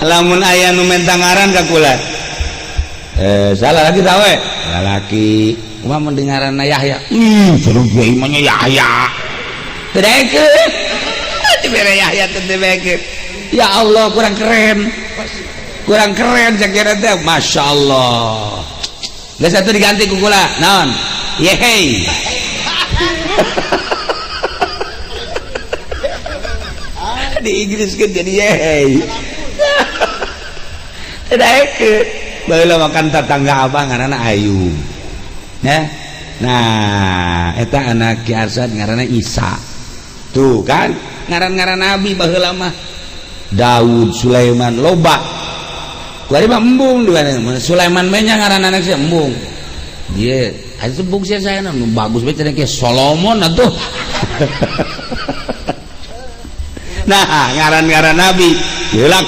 lamun aya nu mentang ngaran ka kula salah lagi tawe lalaki mah mendengaran Yahya seru kiai mah Yahya tedeke dibere Yahya tedeke ya Allah kurang keren sakira teh masyaallah geus atuh diganti ku kula naon yehey di Inggris kan jadi yehey tedeke baheula makan tetangga abang ngaranna Ayub ya nah eta anak Ki Arsad ngaranna Isa tuh kan ngaran-ngaran nabi baheula mah Daud Sulaiman loba kuari mah embung dua Sulaiman mah nya ngaran anak si embung ieu aya embung sia saya nu bagus bae cenah ke Solomon atuh nah ngaran-ngaran nabi heula